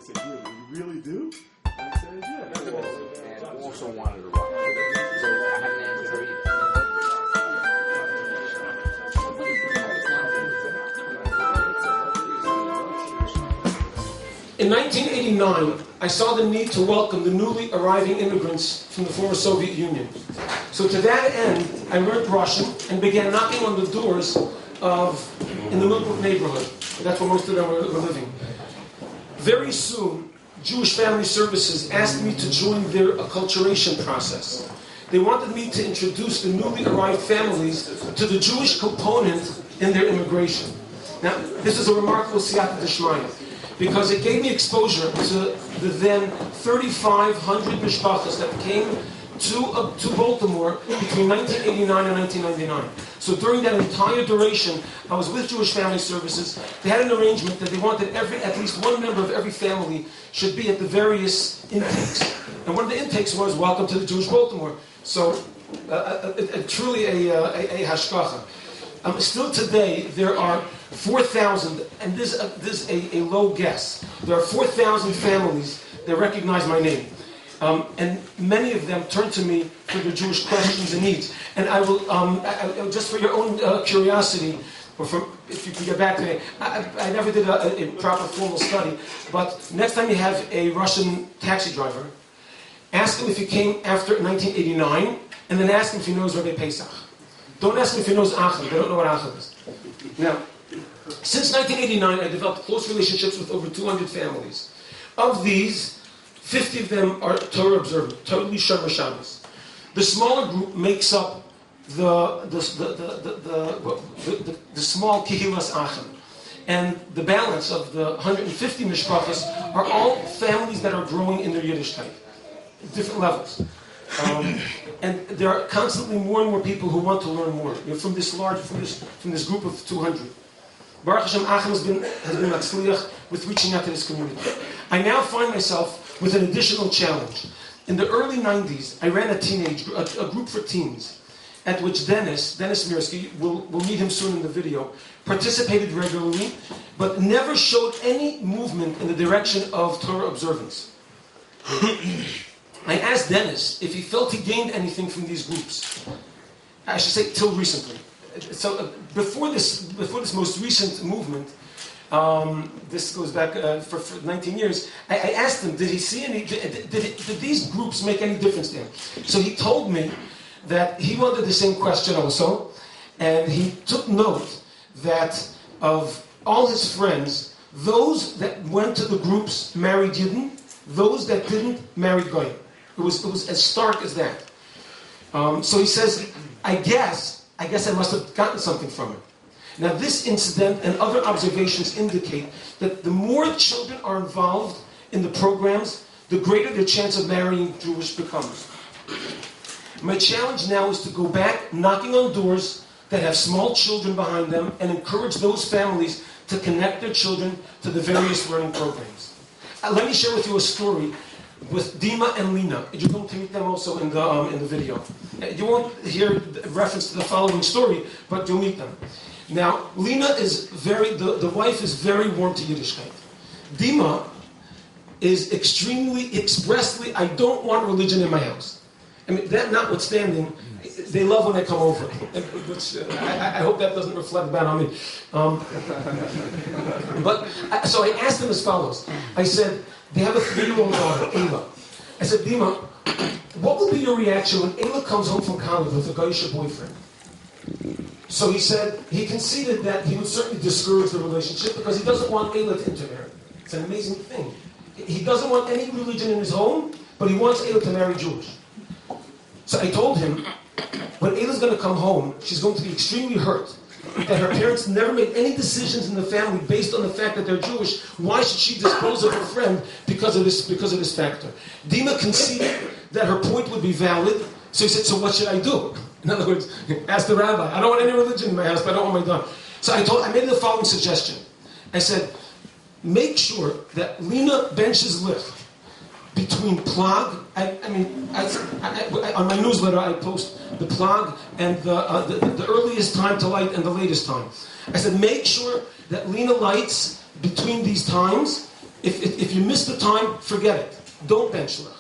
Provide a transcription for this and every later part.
said, "You really do?" I said, "Yeah." And also wanted to rock. So I had an answer for you. In 1989, I saw the need to welcome the newly arriving immigrants from the former Soviet Union. So to that end, I learned Russian and began knocking on the doors in the Milton neighborhood. That's where most of them were living. Very soon, Jewish Family Services asked me to join their acculturation process. They wanted me to introduce the newly arrived families to the Jewish component in their immigration. Now, this is a remarkable siyata d'shmaya, because it gave me exposure to the then 3,500 mishpachas that came to Baltimore between 1989 and 1999. So during that entire duration, I was with Jewish Family Services. They had an arrangement that they wanted at least one member of every family should be at the various intakes. And one of the intakes was, "Welcome to the Jewish Baltimore." So truly a hashkacha. Still today, there are 4,000, and this is a low guess. There are 4,000 families that recognize my name. And many of them turn to me for their Jewish questions and needs. And I will, just for your own curiosity, or if you can get back to me, I never did a proper formal study, but next time you have a Russian taxi driver, ask him if he came after 1989, and then ask him if he knows Rabbi Pesach. Don't ask him if he knows Achim. They don't know what Achim is. Now, since 1989, I developed close relationships with over 200 families. Of these, 50 of them are Torah observant, totally Shomer Shabbos. The smaller group makes up the small Kehilas Achim. And the balance of the 150 mishpachas are all families that are growing in their Yiddishkeit, different levels. And there are constantly more and more people who want to learn more from this group of 200. Baruch Hashem, Achim has been matzliach with reaching out to this community. I now find myself with an additional challenge. In the early 90s, I ran a group for teens, at which Dennis Mirsky, we'll meet him soon in the video, participated regularly, but never showed any movement in the direction of Torah observance. I asked Dennis if he felt he gained anything from these groups. I should say, till recently. So before this most recent movement, this goes back for 19 years, I asked him, did he see any, did these groups make any difference to him? So he told me that he wanted the same question also, and he took note that of all his friends, those that went to the groups married Yidden, those that didn't married Goyim. It was as stark as that. So he says, I guess I must have gotten something from it. Now this incident and other observations indicate that the more children are involved in the programs, the greater the chance of marrying Jewish becomes. My challenge now is to go back, knocking on doors that have small children behind them, and encourage those families to connect their children to the various learning programs. Let me share with you a story with Dima and Lina. You're going to meet them also in the video. You won't hear reference to the following story, but you'll meet them. Now, Lina is the wife is very warm to Yiddishkeit. Dima is expressly, I don't want religion in my house. I mean, that notwithstanding, they love when I come over. Which, I hope that doesn't reflect bad on me. So I asked them as follows. I said, they have a 3-year-old daughter, Ayla. I said, Dima, what will be your reaction when Ayla comes home from college with a Goyish boyfriend? So he said, he conceded that he would certainly discourage the relationship because he doesn't want Ayla to intermarry. It's an amazing thing. He doesn't want any religion in his home, but he wants Ayla to marry Jewish. So I told him, when Ayla's going to come home, she's going to be extremely hurt that her parents never made any decisions in the family based on the fact that they're Jewish. Why should she dispose of her friend because of this factor? Dima conceded that her point would be valid, so he said, so what should I do? In other words, ask the rabbi. I don't want any religion in my house, but I don't want my daughter. So I made the following suggestion. I said, make sure that Lina benches lift between plag, on my newsletter I post the plag and the earliest time to light and the latest time. I said, make sure that Lina lights between these times If you miss the time, forget it. Don't bench lech.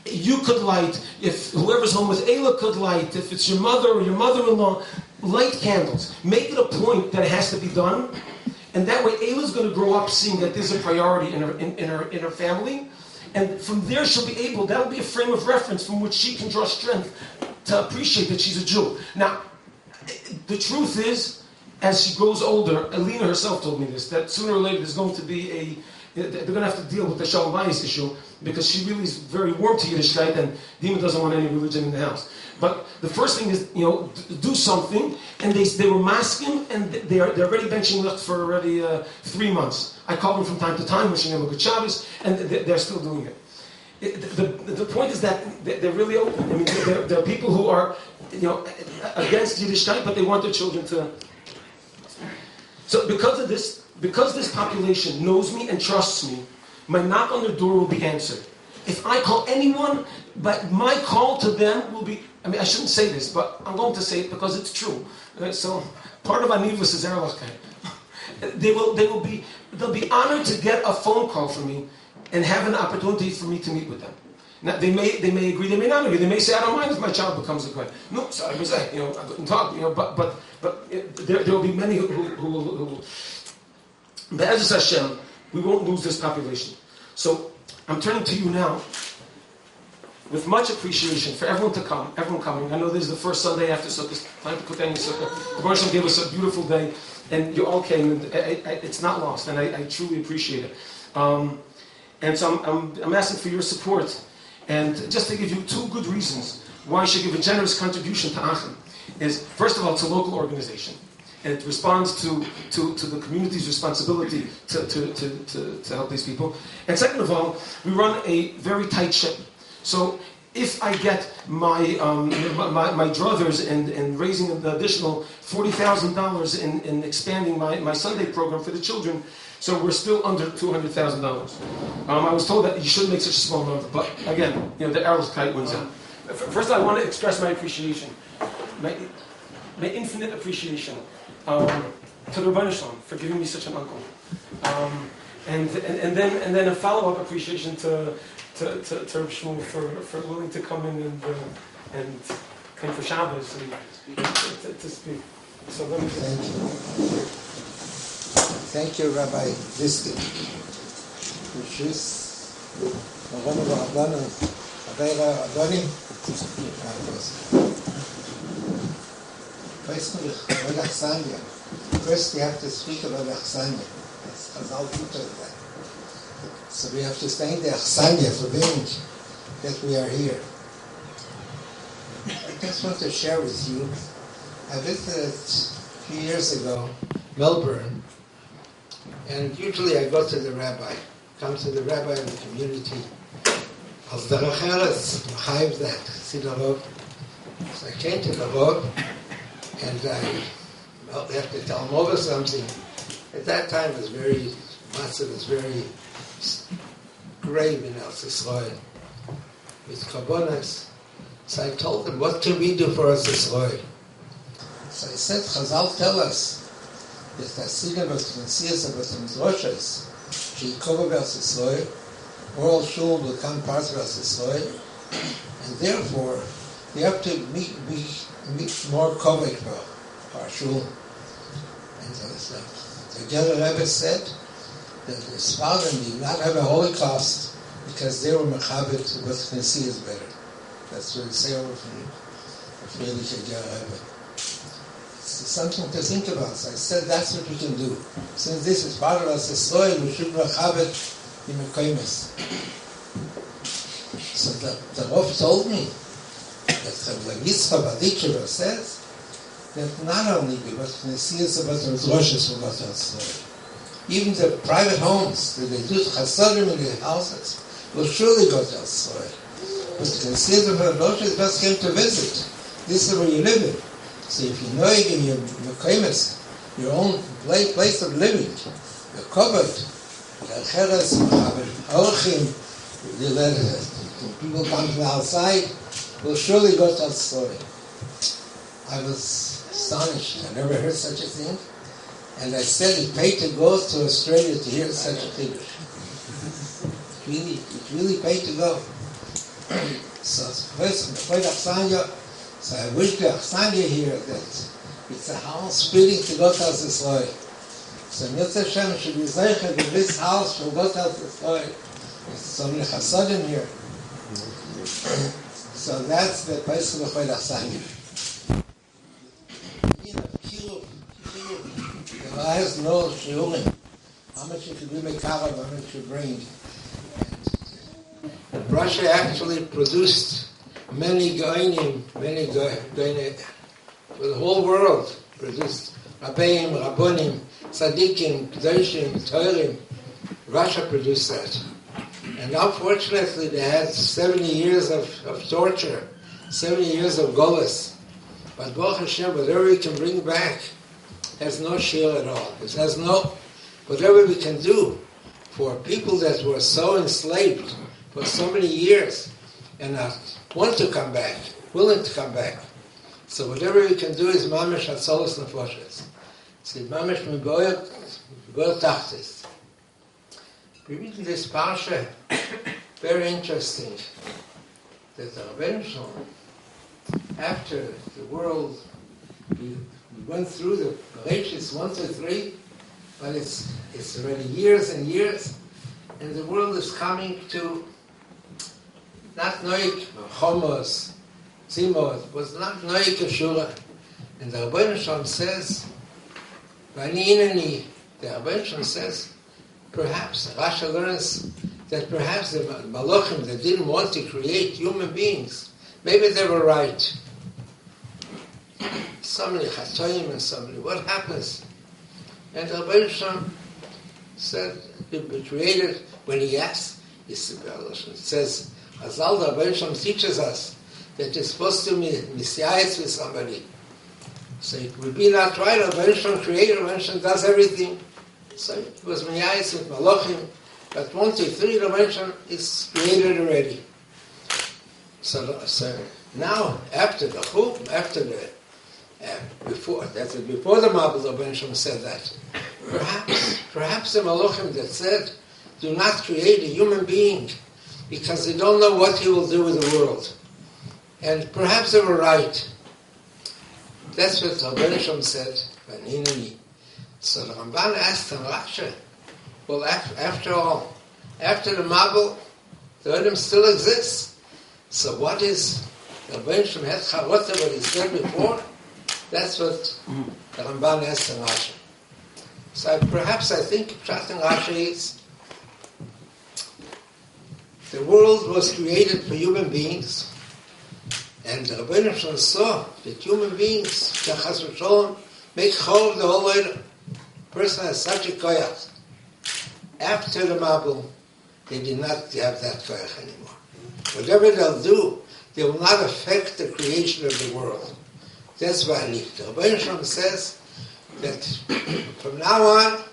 You could light, if whoever's home with Ayla could light, if it's your mother or your mother-in-law, light candles. Make it a point that it has to be done. And that way Ayla's going to grow up seeing that there's a priority in her family. And from there she'll be able, that'll be a frame of reference from which she can draw strength to appreciate that she's a Jew. Now, the truth is, as she grows older, Alina herself told me this, that sooner or later there's going to be they're going to have to deal with the Shalom Bayis issue, because she really is very warm to Yiddishkeit, and Dima doesn't want any religion in the house. But the first thing is, do something, and they were masking, and they're already benching left for already 3 months. I call them from time to time, wishing them a good Shabbos, and they're still doing it. The point is that they're really open. I mean, there are people who are, against Yiddishkeit, but they want their children to. So because of this, because this population knows me and trusts me, my knock on their door will be answered. If I call anyone, but my call to them will be, I shouldn't say this, but I'm going to say it because it's true. So part of Anivus is Erlachkai. They'll be honored to get a phone call from me and have an opportunity for me to meet with them. Now, they may agree, they may not agree. They may say, I don't mind if my child becomes a Kohen. No, so I was I couldn't talk, but there will be many who will. Be'ezus Hashem, we won't lose this population. So I'm turning to you now with much appreciation for everyone coming. I know this is the first Sunday after Sukkot, time to put down your Sukkah. The Baruch Hashem gave us a beautiful day, and you all came, and it's not lost, and I truly appreciate it. And so I'm asking for your support, and just to give you 2 good reasons why you should give a generous contribution to Achim is, first of all, it's a local organization. And it responds to the community's responsibility to help these people. And second of all, we run a very tight ship. So if I get my druthers and raising the additional $40,000 in expanding my Sunday program for the children, so we're still under $200,000. I was told that you shouldn't make such a small number, but again, the Erlachkeit wins out. First, I want to express my appreciation, my infinite appreciation. To the Rebbeinu Shalom for giving me such an uncle, and then a follow-up appreciation to Reb Shmuel for willing to come in and come for Shabbos and to speak. So let me just Thank you, Rabbi Diskin. First, we have to speak about Achsanya. That's Chazal teaches that. So we have to thank the Achsanya for being that we are here. I just want to share with you. I visited a few years ago Melbourne, and usually I go to the rabbi. Come to the rabbi in the community. Als der Acheres Chayiv that Sidarov. So I came to the Rav, and they have to tell him over something. At that time, it was very massive, it was very grave in Eretz Yisrael with Karbonas. So I told them, what can we do for Eretz Yisrael? So I said, Chazal tell us that Hasidim of Knesias of Midrashos should cover Eretz Yisrael, all shul will become part of Eretz Yisrael, and therefore we have to meet more covered for our shul. And the Geller Rebbe said that his father did not have a Holocaust because they were mechabit with Knesias better. That's what they say over from Friedrich Geller Rebbe. It's something to think about. So I said that's what we can do. Since this is part of us Yisrael, we should mechabit in Mekaymes. So the Rav told me that Yitzchak Badikir says that not only because Knesias but the Midrashos will go to Yisrael. Even the private homes that they do Chasadim in their houses will surely go to Yisrael. But the Knesias of the Midrashos just came to visit. This is where you live in. So if you know in your Mekaymes, your own place of living, you're covered. Cheres, Achim, you let people come from outside, will surely go to Yisrael. I was astonished. I never heard such a thing. And I said it paid to go to Australia to hear such a thing. really paid to go. So I wish the Achsanya here that it's a house fitting to go to Israel. So Mitzvah Hashem should be zeicher in this house from go to Israel. There's so many chasadim here. So that's the place of the Choy Achsanya. There is no shiurim. How much you could do mekarav, how much you bring. Russia actually produced many goyim, for the whole world. Produced rabbeim, rabbonim, tzaddikim, kedoshim, toirim. Russia produced that. And unfortunately they had 70 years of torture, 70 years of golus. But Baruch Hashem, whatever we can bring back, has no shield at all. It has no, whatever we can do for people that were so enslaved for so many years and want to come back, willing to come back. So whatever we can do is mamish hatzolos nefoshes. See, mamish miboyot tachtis. We read in this parsha, very interesting, that the Rebbeinu Shalom, after the world, we went through the Bereshis 1 to 3, but it's already years and years, and the world is coming to not noik homos, zimos, was not noik ashura. And the Rebbeinu Shalom says, V'ani the Rebbeinu Shalom says, perhaps, Rasha learns that perhaps the Malachim that didn't want to create human beings, maybe they were right. So many chatoim and so many, what happens? And the Rebbeinu Shalom said, we created, when he asked, it says, Azal the Rebbeinu Shalom teaches us that you're supposed to be misyayis with somebody. So it would be not right, Rebbeinu Shalom created, Rebbeinu Shalom does everything. So it was misyayis with Malachim, but 1, 2, 3, Rebbeinu Shalom is created already. So now, after the Chum, after the before the Mabul, Rebbeinu Shalom said that. Perhaps the Malachim that said, do not create a human being because they don't know what he will do with the world. And perhaps they were right. That's what Rebbeinu Shalom said. So the Ramban asked him, Rasha, well, after all, after the Mabul, the Edom still exists. So what is the Rebbeinu Shalom had what he said before? That's what the Ramban asked him, Rasha. So perhaps I think Pshat in Rashi is the world was created for human beings, and the Rebbeinu Shalom saw that human beings, Chas v'Sholom, make chol the whole world. Person has such a koyach. After the Mabul, they did not have that koyach anymore. Whatever they'll do, they will not affect the creation of the world. That's why the Rebbeinu Shalom says that from now on,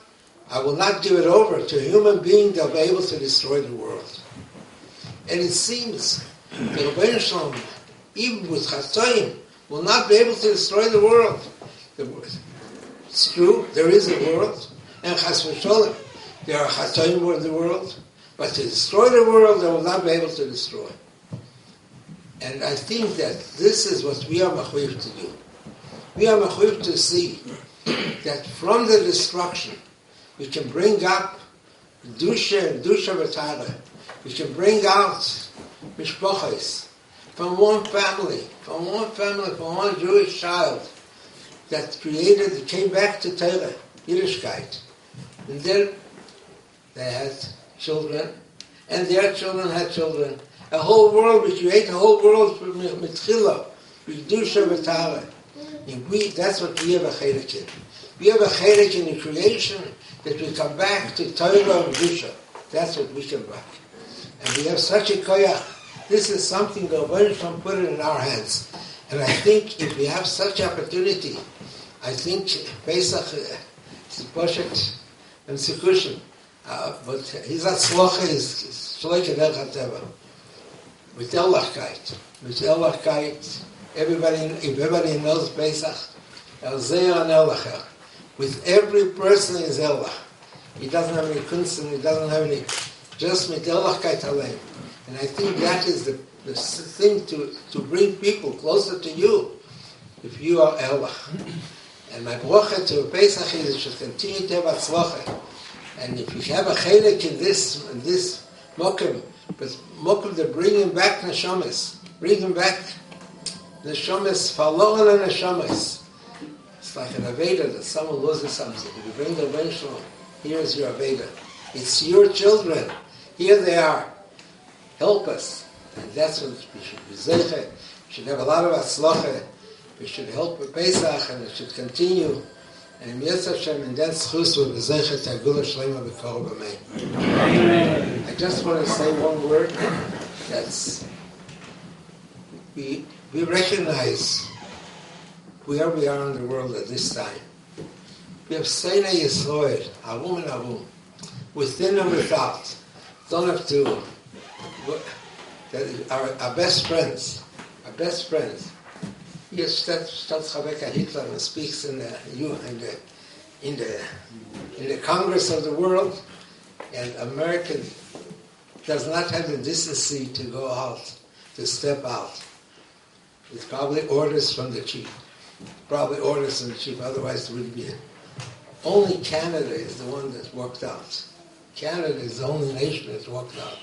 I will not give it over to a human being that will be able to destroy the world. And it seems the Rebbeinu Shalom, even with Chatoim, will not be able to destroy the world. It's true, there is a world, and Chas v'Sholem, there are Chatoim in the world, but to destroy the world, they will not be able to destroy. And I think that this is what we are mechuyev to do. We are mechuyev to see that from the destruction, we can bring up Dusha and Dusha v'Tara. We can bring out mishpachos from one family, from one Jewish child that came back to Torah, Yiddishkeit. And then they had children, and their children had children. A whole world, we create a whole world for mitchila, with Dusha v'Tara. And that's what we have a chedek in. We have a chedek in the creation that we come back to Torah and Dusha. That's what we come back. And we have such a koyach. This is something the Rebbeinu Shalom put it in our hands. And I think if we have such opportunity, I think Pesach is Poshet and Sikushin. But his Atzlocha is Shloike Derech HaTeva. With Elachkeit. If everybody knows Pesach, Elzeir and Elacher. With every person is Elach. He doesn't have any kunsten, he doesn't have any just mit Ehrlichkeit allein. And I think that is the thing to bring people closer to you, if you are Ehrlich. And my bracha to Pesach is it should continue to have atzlacha. And if you have a chelik in this mokum, but mokum they're bringing back neshamas, bringing back neshamas, falon and neshamas. It's like an aveda that someone loses something. If you bring the bench, here's your aveda. It's your children. Here they are. Help us. And that's what we should be zeicha. We should have a lot of atzlacha. We should help with Pesach, and it should continue. And Yetz Hashem, and that's chus with Bezechet Agula Shlema B'Kol B'Mei. I just want to say one word. That's we recognize where we are in the world at this time. We have Seina Yisroel, Avum and Avum, within and without. Don't have to. Our best friends. Yes, that's Rebecca Hitler and speaks in the Congress of the world, and America does not have the decency to go out, to step out. It's probably orders from the chief. Otherwise it would be. Only Canada is the one that worked out. Canada is the only nation that's worked out.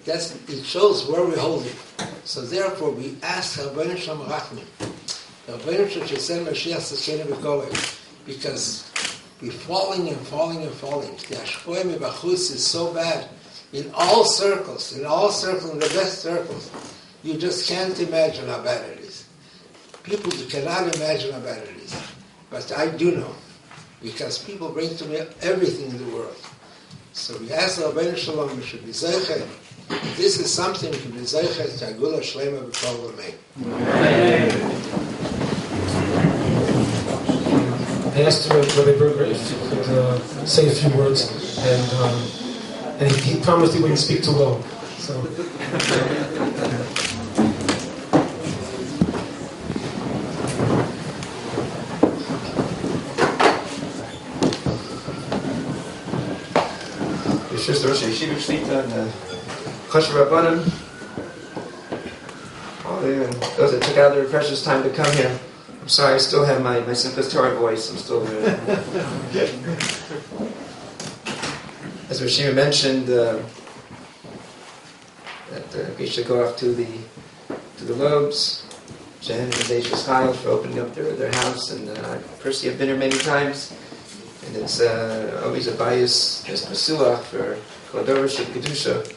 It shows where we're holding. So therefore, we ask Rabbeinu Shalom Rachman, Rabbeinu Shalom should send Mashiach Tzidkenu B'Kolei, because we're falling. The Ashkoy Mibachus is so bad in all circles, in the best circles. You just can't imagine how bad it is. People cannot imagine how bad it is. But I do know, because people bring to me everything in the world. So we ask Rabbeinu Shalom, we should be zeicha. This is something to be zeichet to Agula Shlema B'Kol B'Mei. I asked Rabbi Berger if he could say a few words, and he promised he wouldn't speak too long. So. It's Rosh Yeshiva Shlita and Choshev Rabbanim, those that took out their precious time to come here. I'm sorry, I still have my simplest Torah voice. I'm still as Rashima mentioned, that we should go off to the Lobes, Jen and Zaysha Chayil for opening up their house, and I personally have been here many times, and it's always a bias, there's Masuach for Chodorosh and Kedusha.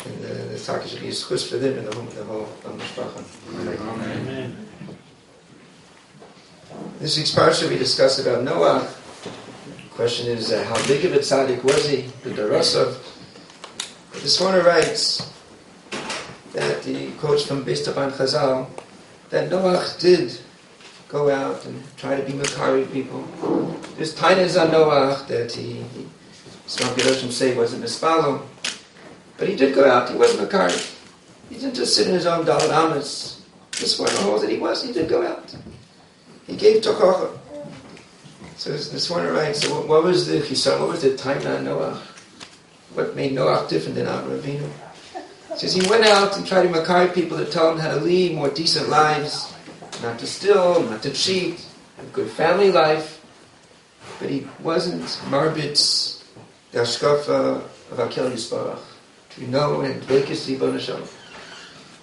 And the talk should be a schus for them and the whole mishpacha. Amen. This week's parsha we discuss about Noah. The question is, how big of a tzaddik was he? The Darasov. The Sforno writes that he quotes from based upon Chazal that Noah did go out and try to be Makari people. There's tainas on Noah that he Swami Roshim say wasn't mispalo. But he did go out. He wasn't a card. He didn't just sit in his own Dalit Amas. This one holds that he did go out. He gave Tochocha. So this one writes, so what was the Chisar? What was the time on Noah? What made Noah different than Avram Avinu? He says he went out and tried to makar people to tell them how to lead more decent lives, not to steal, not to cheat, have a good family life. But he wasn't marbitz the hashkafa of Akel Yisbarach. To know and break his Yibon Hashem.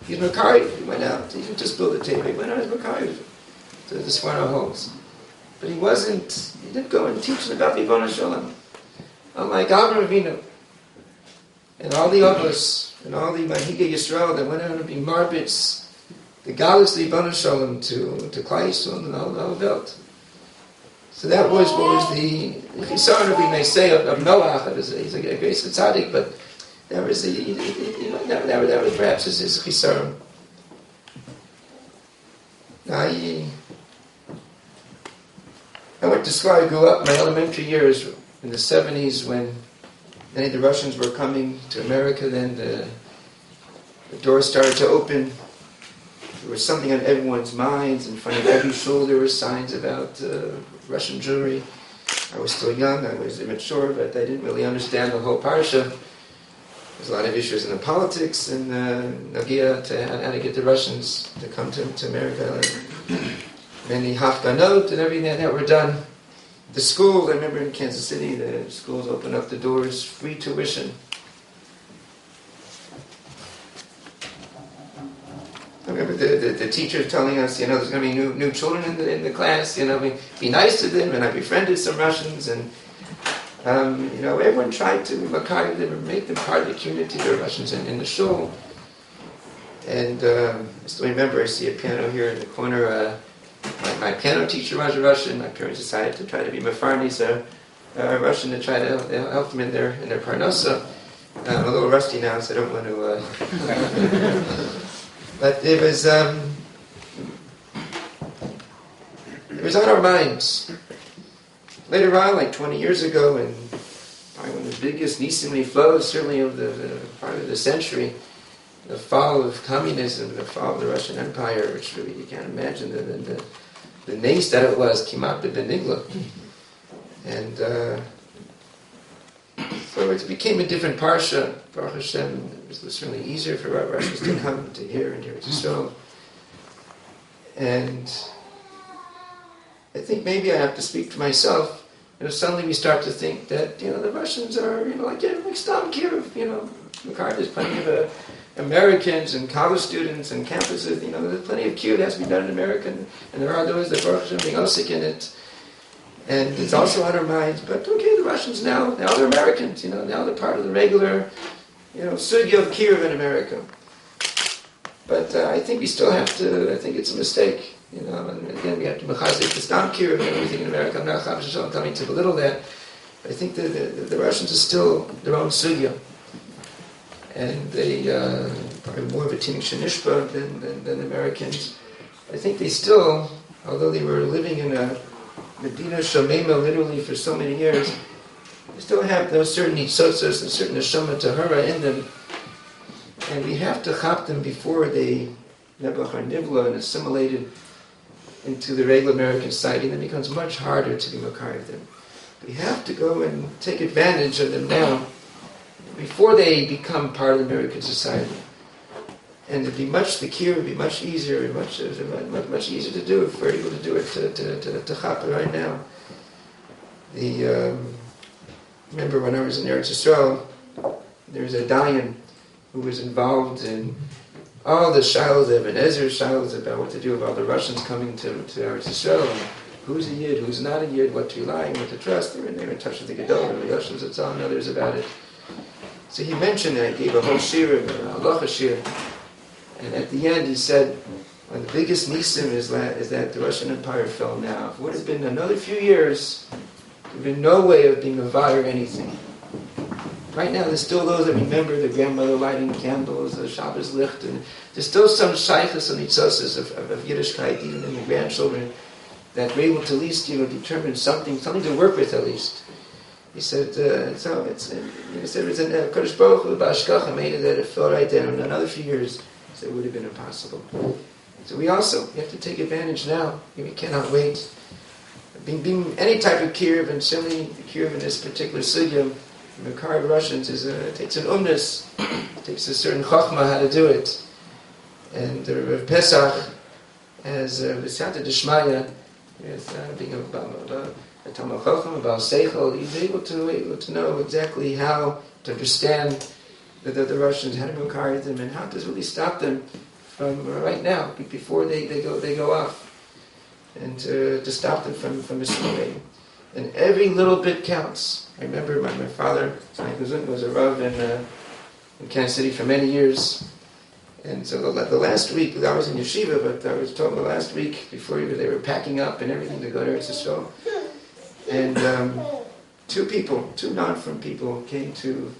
He's Makari. He went out. He didn't just build a table. He went out as Makari to the Sforno holds. But he didn't go and teach them about Yibon Hashem. Unlike Avram Avinu and all the others and all the Manhiga Yisrael that went out to be marbitz, the Galus Yibon Hashem to Klai Yisrael and all the whole belt. So that was what was the Chisar, we may say, of Noah. He's a great tzaddik, but that was that was perhaps his chisar. I went to school. I grew up my elementary years in the 70s when many of the Russians were coming to America. Then the doors started to open. There was something on everyone's minds. In front of every shul there were signs about Russian Jewry. I was still young. I was immature, but I didn't really understand the whole parsha. There's a lot of issues in the politics and Nagia to how to get the Russians to come to America. Many hafganot and everything that were done. The schools, I remember in Kansas City, the schools opened up the doors, free tuition. I remember the teachers telling us, there's going to be new children in the class, be nice to them, and I befriended some Russians, and everyone tried to makar them and make them part of the community. There were Russians in the shul. And I still remember, I see a piano here in the corner. My piano teacher was a Russian. My parents decided to try to be Mefarnis, a Russian, to try to help them in their parnasa. I'm a little rusty now, so I don't want to... But it was on our minds. Later on, like 20 years ago, and probably one of the biggest nisimli flows, certainly of the part of the century, the fall of communism, the fall of the Russian Empire, which really you can't imagine the nace that it was, kimat benigla. And so it became a different parsha. Baruch Hashem, it was certainly easier for our Russians to come to here and here to show. And I think maybe I have to speak for myself. Suddenly we start to think that, the Russians are, like Stam Kirov, there's plenty of Americans and college students and campuses, there's plenty of Q that has to be done in America, and there are those that Baruch Hashem being osik in it. And it's also on our minds, but okay, the Russians now they're Americans, now they're part of the regular, sugya of Kyiv in America. But I think we still have to, I think it's a mistake, and again we have to mechazik the Stam Kyiv and everything in America. I'm not coming to belittle that, but I think the Russians are still their own sugya. And they probably more of a tinik shenishba than Americans. I think they still, although they were living in a Medina Shomema literally for so many years, they still have those certain nitzotzos and certain neshama tahara in them, and we have to chop them before they nebachar nivla and assimilated into the regular American society. And then it becomes much harder to be makar of them. We have to go and take advantage of them now, before they become part of the American society. And the kiyyur would be much easier, much easier to do if we're able to do it to chapa right now. Remember when I was in Eretz Yisrael, there was a dayan who was involved in all the shilos, Ibn Ezra shilos about what to do about the Russians coming to Eretz Yisrael, and who's a yid, who's not a yid, what to rely on, what to trust. They were in touch with the Gedol and the Yoshim Zatzal and others about it. So he mentioned that, he gave a whole shir, a halacha shir. And at the end he said, one of the biggest nisim is that the Russian Empire fell now. If it would have been another few years, there would have been no way of being mavayir anything. Right now there's still those that remember the grandmother lighting candles, the Shabbos licht, and there's still some shaykhs and nitzoses of Yiddishkeit, even in the grandchildren, that were able to at least determine something to work with at least. He said, it was in Kodesh Baruch Hu, Ba'ashkacha made it that it fell right there. In another few years, so it would have been impossible. So we have to take advantage now. We cannot wait. Being any type of kiryv, and certainly the kiryv in this particular sugya, the makar of Russians takes an umnus, takes a certain chachma how to do it. And the Rav Pesach, as V'siyata D'Shmaya, being a Talmud Chacham, about Seichel, he's able to know exactly how to understand the Russians, how to makar them, and how to really stop them from right now, before they go off, and to stop them from assimilating. And every little bit counts. I remember my father was a rav in Kansas City for many years, and so the last week I was in yeshiva, but I was told the last week before they were packing up and everything to go to Eretz Yisrael. And two non-from people came to.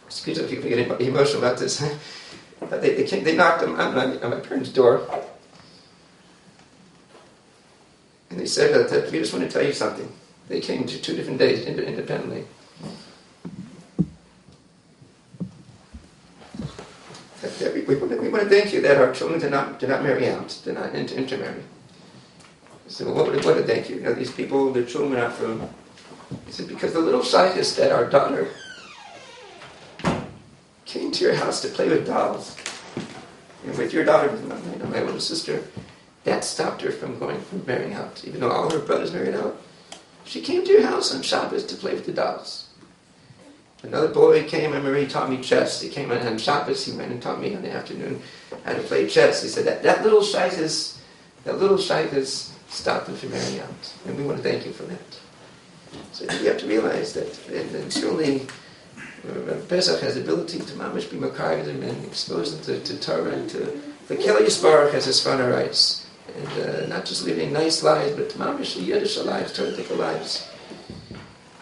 Excuse me if you get emotional about this. They knocked on my parents' door, and they said that we just want to tell you something. They came to 2 different days independently. We want to thank you that our children did not marry out, did not intermarry. So what a thank you. These people, their children are not from. He said, because the little scientist that our daughter came to your house to play with dolls, and with your daughter, my little sister. That stopped her from marrying out. Even though all her brothers married out, she came to your house on Shabbos to play with the dolls. Another boy came, and Marie taught me chess. He came on Shabbos, he went and taught me in the afternoon how to play chess. He said, that little shaykhis stopped him from marrying out. And we want to thank you for that. So we have to realize that, and certainly Pesach has the ability to mamish be makar them and expose them to Torah and to the Keli Yisbarach as his father writes. And not just living nice lives, but mamish Yiddish lives, Torah lives.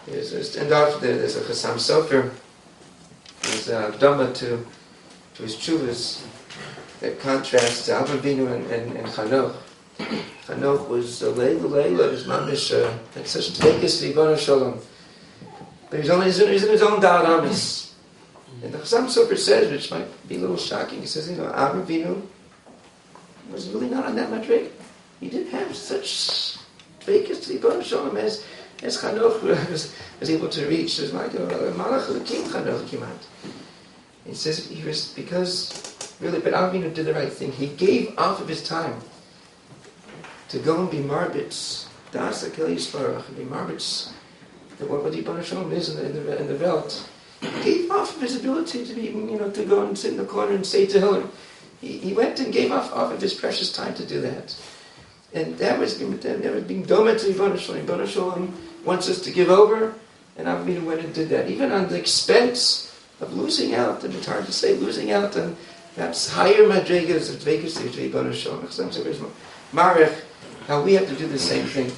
There's a Chassam Sofer. There's a Dhamma to his chuvas that contrasts to Avram Avinu and Chanoch. Chanoch was Leila, his mamish had such a tekes Ribbono Shalom. But he's in his own Da'at Amis. And the Chassam Sofer says, which might be a little shocking, he says, Avram Avinu was really not on that madrig. He didn't have such tekes Ribbono Shalom as Chanoch was able to reach. It was like a Malach of the King Chanoch came out. He says he was, because really, but Avinu did the right thing. He gave off of his time to go and be marbitz, das Keli Yisbarach, and be marbitz, what Ribbono Shalom is in the Welt. He gave off of his ability to be, to go and sit in the corner and say Tehillim. He went and gave off of his precious time to do that. And that was being domed to Ribbono Shalom. Ribbono Shalom wants us to give over, and Avinu went and did that, even on the expense of losing out. And it's hard to say losing out on perhaps higher madrigas of dvekus to Ribbono Shalom. Marech, how we have to do the same thing.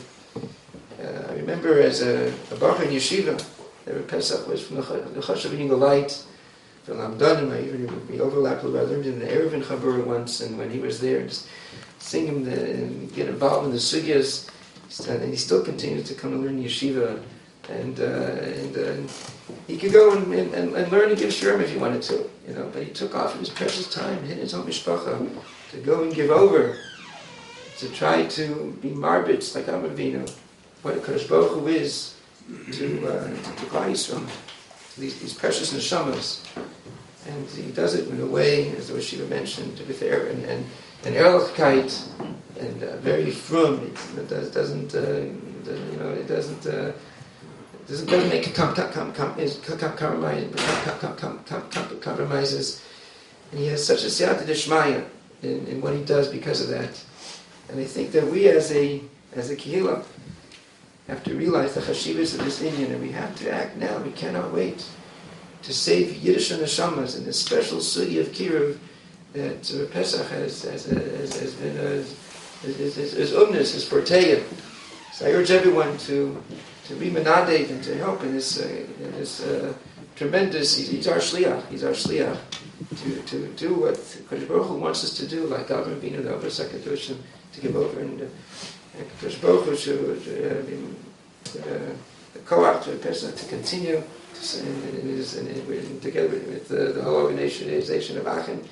I remember as a baruch in yeshiva, the Pesach was from the Chashav Yingle Light, from Lamdanim. We overlapped a little. I learned in the Eruvin Chabura once, and when he was there, just sing him and get involved in the sugyas, and he still continues to come and learn yeshiva, and he could go and learn and give shirim if he wanted to, but he took off of his precious time, hit his own mishpacha, to go and give over, to try to be marbitz like Avram Avinu, what a Kadosh Baruch Hu is to Klal Yisrael, these precious neshamas, and he does it in a way, as the Shiva mentioned, with an ehrlichkeit and very frum. It doesn't make compromises, and he has such a siyata d'shmaya in what he does because of that. And I think that we as a kehillah have to realize the chashivas of this Indian, and we have to act now. We cannot wait to save Yiddish and neshamas in this special sugi of Kiruv that Pesach has been his umnis, his forte. So I urge everyone to be menadeh and to help in this tremendous. He's our shliach. He's our shliach to do what Kadosh Baruch Hu wants us to do, like Avram Avinu, the Avos HaKadoshim, to give over, and Kadosh Baruch Hu should the koach to Pesach to continue, and together with the whole organization of Achim,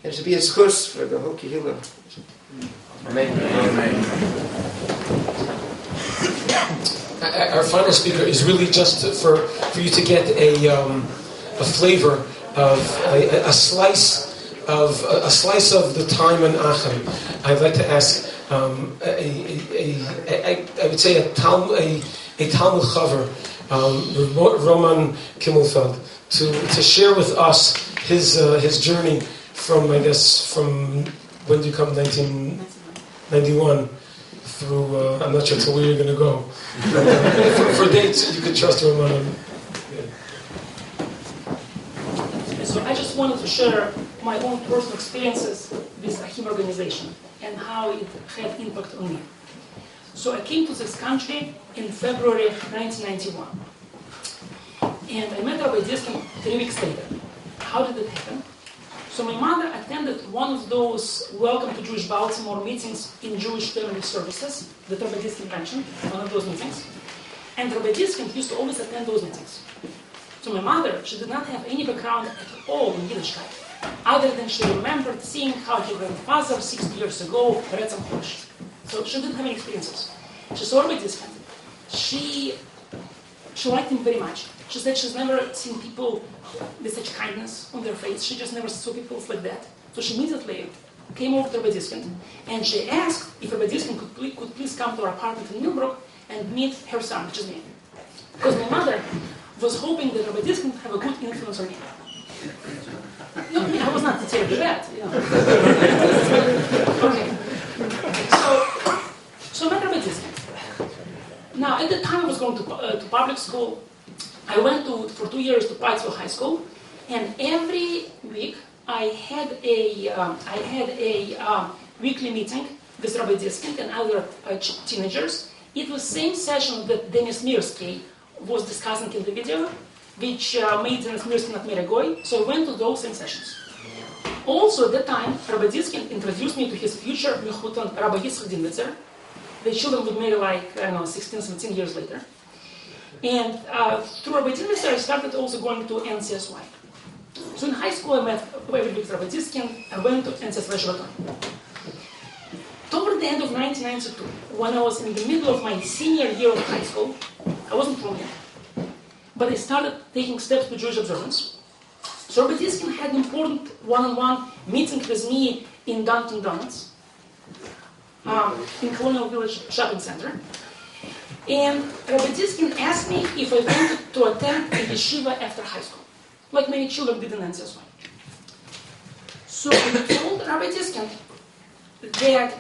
and to be a schus for the whole kehillah. Amen. Our final speaker is really just for you to get a flavor of a slice of the time in Achim. I'd like to ask I would say a Talmud Chaver, Roman Kimmelfeld, to share with us his journey from when did you come, 1991 through I'm not sure to where you're going to go. For dates, you could trust Roman. So I just wanted to share my own personal experiences with Achim organization and how it had impact on me. So I came to this country in February 1991. And I met Rabbi Diskin 3 weeks later. How did it happen? So my mother attended one of those Welcome to Jewish Baltimore meetings in Jewish family services that Rabbi Diskin mentioned, one of those meetings. And Rabbi Diskin used to always attend those meetings. So my mother, she did not have any background at all in Yiddishkeit, other than she remembered seeing how her grandfather 60 years ago read some Chumash. So she didn't have any experiences. She saw Rabbi Diskin. She liked him very much. She said she's never seen people with such kindness on their face. She just never saw people like that. So she immediately came over to Rabbi Diskin, and she asked if Rabbi Diskin could please come to our apartment in Millbrook and meet her son, which is me. Because my mother was hoping that Rabbi Diskin would have a good influence on me. No, I was not terribly bad. Okay. So I met Rabbi Diskin. Now, at the time I was going to public school. I went for 2 years to Pittsville High School, and every week I had a weekly meeting with Rabbi Diskin and other teenagers. It was same session that Dennis Mirsky was discussing in the video, which made Dennis Mirsky not marry a goy. So I went to those same sessions. Also at that time, Rabbi Diskin introduced me to his future Mechutan Rabbi Yitzchak Dinwitzer. The children would marry 16, 17 years later. And through Rabbi Dinwitzer, I started also going to NCSY. So in high school, I met every week Rabbi Diskin. I went to NCSY Sheraton. Toward the end of 1992, when I was in the middle of my senior year of high school, I wasn't from yet, but I started taking steps to Jewish observance. So Rabbi Diskin had an important one-on-one meeting with me in Dunkin' Donuts, in Colonial Village Shopping Center. And Rabbi Diskin asked me if I wanted to attend a yeshiva after high school, like many children did in NCSY. So I told Rabbi Diskin that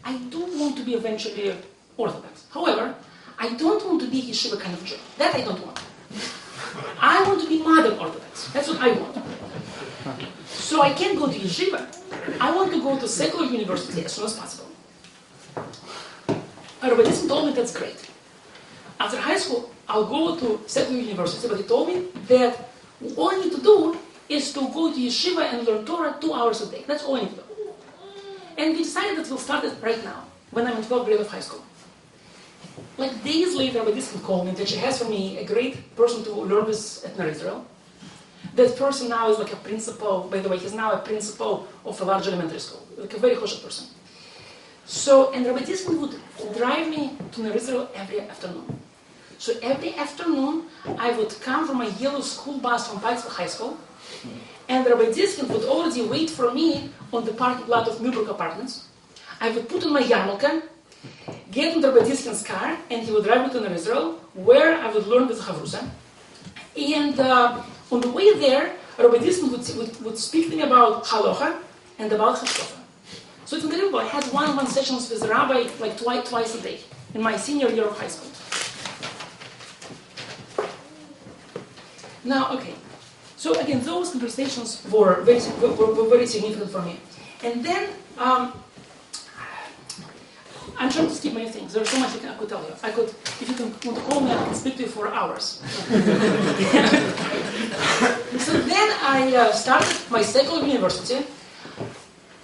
I do want to be eventually Orthodox. However, I don't want to be a yeshiva kind of Jew. That I don't want. I want to be modern Orthodox. That's what I want. So I can't go to yeshiva. I want to go to secular university as soon as possible. Rabbi Diskin told me that's great. After high school, I'll go to secular university, but he told me that all I need to do is to go to yeshiva and learn Torah 2 hours a day. That's all I need to do. And we decided that we'll start it right now, when I'm in 12th grade of high school. Like days later, Rabbi Diskin called me that she has for me a great person to learn with at Ner Israel. That person now is like a principal, by the way, he's now a principal of a large elementary school, like a very choshev person. So, and Rabbi Diskin would drive me to Ner Israel every afternoon. So every afternoon, I would come from my yellow school bus from Pittsville High School, and Rabbi Diskin would already wait for me on the parking lot of Millbrook Apartments. I would put on my yarmulke, get into Rabbi Diskin's car, and he would drive me to Ner Israel, where I would learn with Chavrusa. And on the way there, Rabbi Diskin would speak to me about Halacha and about Hashkafa. So it's unbelievable. I had one-on-one sessions with the rabbi like twice a day in my senior year of high school. Now, okay. So again, those conversations were very significant for me. And then, I'm trying to skip many things. There's so much I could tell you. If you want to call me, I can speak to you for hours. So then I started my secular university.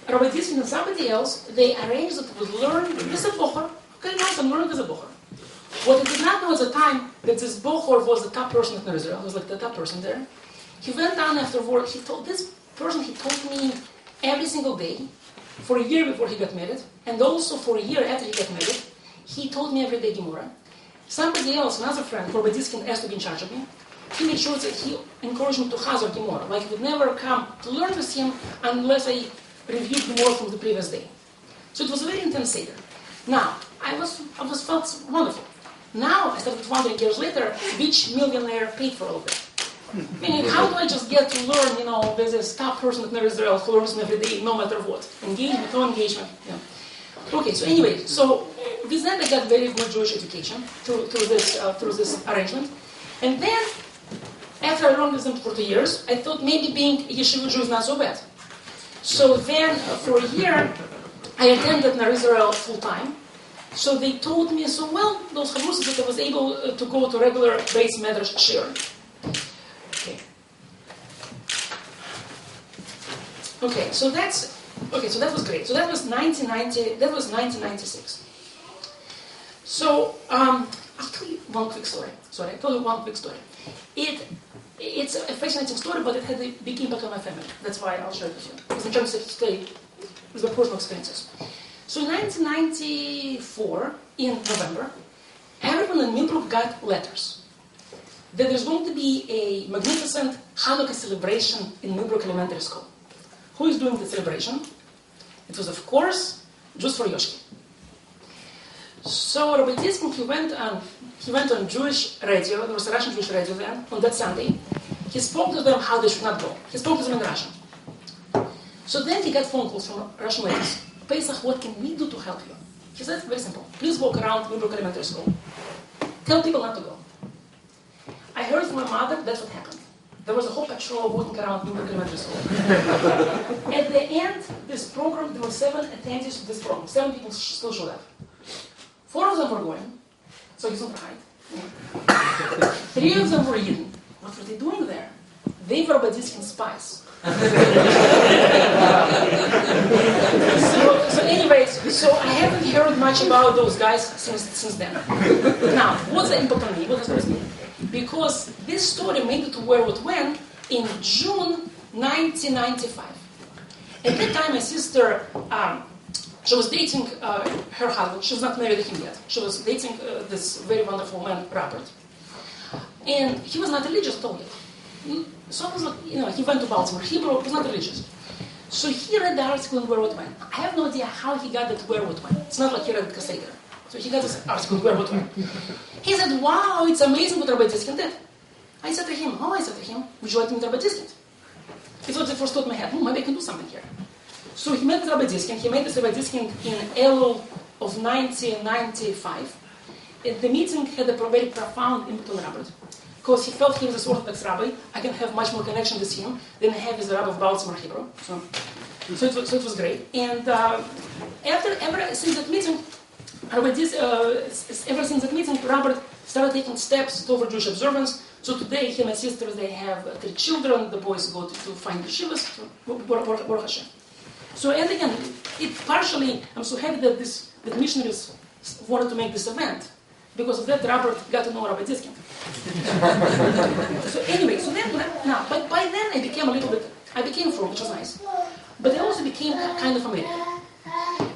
Rabbi Diskin and somebody else, they arranged that we would learn as a bocher. Okay, nice, I'm learning as a bocher. What I did not know at the time, that this bocher was the top person at Ner Israel. He was like the top person there. He went down after work, he told me every single day, for a year before he got married, and also for a year after he got married, he told me every day Gemara. Somebody else, another friend, Rabbi Diskin, asked to be in charge of me. He made sure that he encouraged me to Chazar Gemara. Like, he would never come to learn with him unless I reviewed Gemara from the previous day. So it was a very intense Seder. Now, I felt wonderful. Now, I started wondering years later, which millionaire paid for all of that? Meaning, how do I just get to learn, with this top person at Ner Israel who learns me every day, no matter what? Engagement, no engagement. Okay, so anyway, with that I got very good Jewish education through this arrangement. And then, after I learned with them for 2 years, I thought maybe being a yeshiva Jew is not so bad. So then, for a year, I attended Ner Israel full time. So they told me, those chavrusas that I was able to go to regular base medrash shir. Okay, so that was great. So that was 1996. So I'll tell you one quick story. It's a fascinating story, but it had a big impact on my family. That's why I'll share it with you. Because in terms of with my personal experiences. So in 1994, in November, everyone in Millbrook got letters. that there's going to be a magnificent Hanukkah celebration in Millbrook Elementary School. Who is doing the celebration? It was, of course, just for Yoshki. So Rabbi Diskin, he went on Jewish radio, there was a Russian Jewish radio then, on that Sunday. He spoke to them how they should not go. He spoke to them in Russian. So then he got phone calls from Russian ladies. Pesach, what can we do to help you? He said, very simple. Please walk around Millbrook Elementary School. Tell people not to go. I heard from my mother, that's what happened. There was a whole patrol walking around Millbrook Elementary School. At the end, this program, there were 7 attendees to this program. 7 people still showed up. 4 of them were going, so he's not right. 3 of them were hidden. What were they doing there? They were Badiskin spies. So I haven't heard much about those guys since then. Now, what's the impact on me? What does this mean? Because this story made it to where it went in June 1995. At that time, my sister, she was dating her husband. She was not married to him yet. She was dating this very wonderful man, Robert. And he was not religious at all yet. So I was like, he went to Baltimore. Hebrew was not religious. So he read the article in Where What Went. I have no idea how he got that Where What Went. It's not like he read Kaseder. So he got this article in Where What Went. He said, wow, it's amazing what Rabbi Diskin did. I said to him, would you like to meet Rabbi Diskin? It was the first thought in my head, maybe I can do something here. So he met Rabbi Diskin. He met this Rabbi Diskin in Elul of 1995. The meeting had a very profound impact on Robert. Because he felt he was an Orthodox rabbi, I can have much more connection with him than I have with the rabbi of Baltimore Hebrew. So it was great. And ever since that meeting, Robert started taking steps toward Jewish observance. So today, he and my sisters, they have 3 children. The boys go to find yeshivas, Baruch Hashem. So, and again, I'm so happy that missionaries wanted to make this event. Because of that, Robert got to know Rabbi Diskin. So anyway, but by then I became from, which was nice. But I also became kind of American.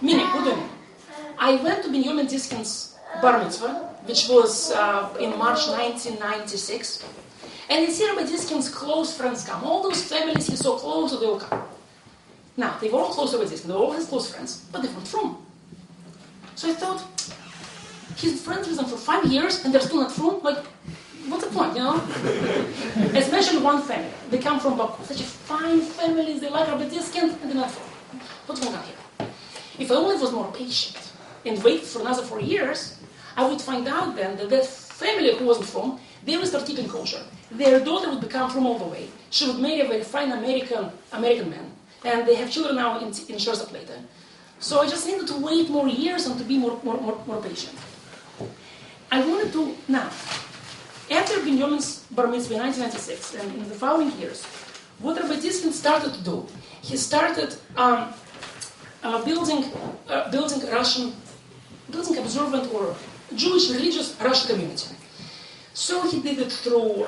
Meaning, what do I mean? I went to Benjamin Diskin's bar mitzvah, which was in March 1996. And you see Rabbi Diskin's close friends come. All those families he saw close, they all come. Now, they were all close to Rabbi Diskin. They were all his close friends, but they weren't from. So I thought, he's friends with them for 5 years and they're still not from? Like, what's the point, Especially one family. They come from Baku. Such a fine family, they like Rabbi Diskin and they're not from. What's going on here? If I only was more patient and waited for another 4 years, I would find out then that family who wasn't from, they would start keeping kosher. Their daughter would become from all the way. She would marry a very fine American man. And they have children now in Sherzak later. So I just needed to wait more years and to be more patient. I wanted to, now, after Benjamin's bar mitzvah in 1996 and in the following years, what Rabbi Diskin started to do, he started building observant or Jewish religious Russian community. So he did it through,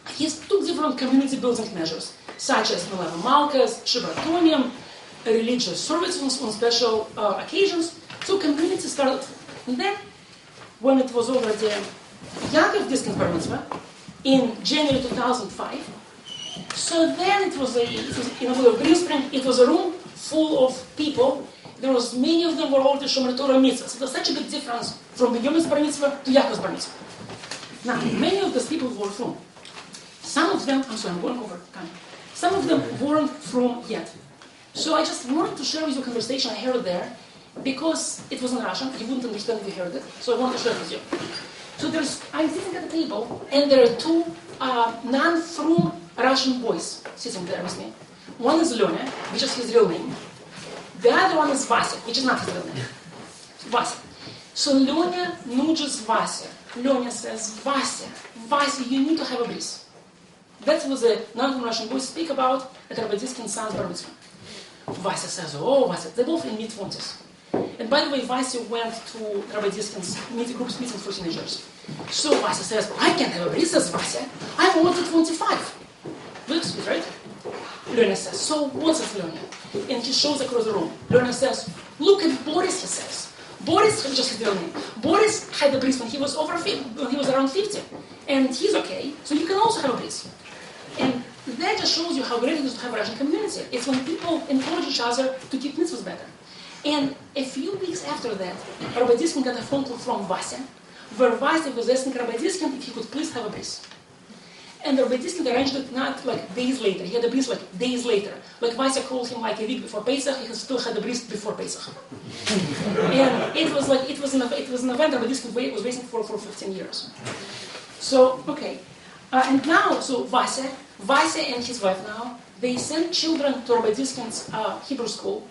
he took different community building measures, such as Meleva Malkas, Shivatonium, religious services on special occasions. So community started. And then, when it was already Yaakov Diskin's bar mitzvah, in January 2005, so then it was in a way of Green Spring, it was a room full of people. There was many of them were already Shomer Torah mitzvahs. It was such a big difference from Benjamin's bar mitzvah to Yaakov's bar mitzvah. Now, many of those people were from. Some of them, I'm going over time. Some of them weren't from yet. So I just wanted to share with you a conversation I heard there, because it was in Russian, you wouldn't understand if you heard it, so I wanted to share it with you. So I'm sitting at the table, and there are 2 non-frum Russian boys sitting there with me. One is Lyonya, which is his real name. The other one is Vasya, which is not his real name. Vasya. So Lyonya nudges Vasya. Lyonya says, Vasya, you need to have a bris. That's what the non-Russian boys speak about at Rabbi Diskin's son's bar mitzvah. Vasya says, Vasya, they're both in mid-20s. And by the way, Vasya went to Rabbi Diskin's group's meeting for teenagers. So Vasya says, I can't have a bris, says Vasya. I'm only 25. Looks good, right? Lyonya says, so what's it, Lyonya? And he shows across the room. Lyonya says, look at Boris, he says. Boris, just his real name. Boris had a bris when he was when he was around 50, and he's okay. So you can also have a bris, and that just shows you how great it is to have a Russian community. It's when people encourage each other to keep mitzvahs better. And a few weeks after that, Rabbi Diskin got a phone call from Vasya, where Vasya was asking Rabbi Diskin if he could please have a bris. And Rabbi Diskin arranged it not like days later. He had a bris like days later. Like Vasya called him like a week before Pesach. He still had a bris before Pesach. And it was like it was an event Rabbi Diskin was waiting for 15 years. So okay, and now so Vasya and his wife now they send children to Rabbi Diskin's Hebrew school,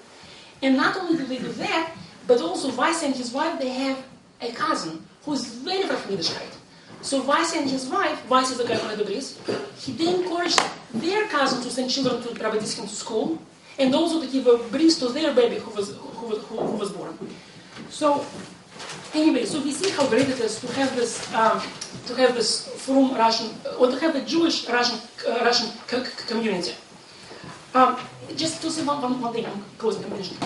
and not only do they do that, but also Vasya and his wife they have a cousin who is very from Yiddishkeit. So Vasya and his wife, Vasya is the guy who had the bris, they encouraged their cousin to send children to Rabbi Diskin to school, and also to give a bris to their baby who was born. So anyway, so we see how great it is to have this from Russian, or to have a Jewish Russian community. Just to say one thing, I'm closing the conversation.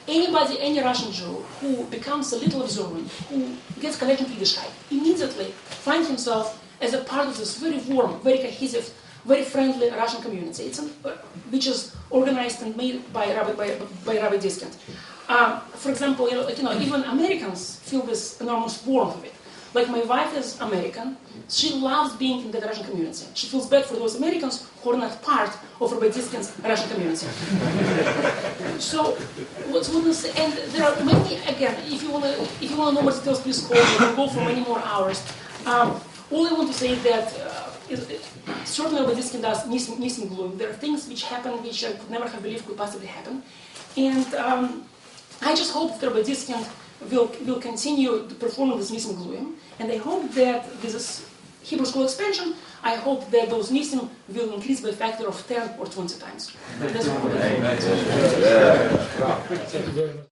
Any Russian Jew who becomes a little observant, who gets connected to Yiddishkeit, immediately finds himself as a part of this very warm, very cohesive, very friendly Russian community. Which is organized and made by Rabbi Diskin. For example, even Americans feel this enormous warmth of it. Like my wife is American, she loves being in the Russian community. She feels bad for those Americans who are not part of Rabbi Diskin's Russian community. So, what's what is, and there are many, again, if you want to know more details, please call me, we can go for many more hours. All I want to say is that certainly Rabbi Diskin does missing gloom. There are things which happen which I could never have believed could possibly happen. And I just hope that Rabbi Diskin will continue performing this missing gloom, and I hope that with this Hebrew school expansion, I hope that those missing will increase by a factor of 10 or 20 times. That's what I hope. Thank you very much.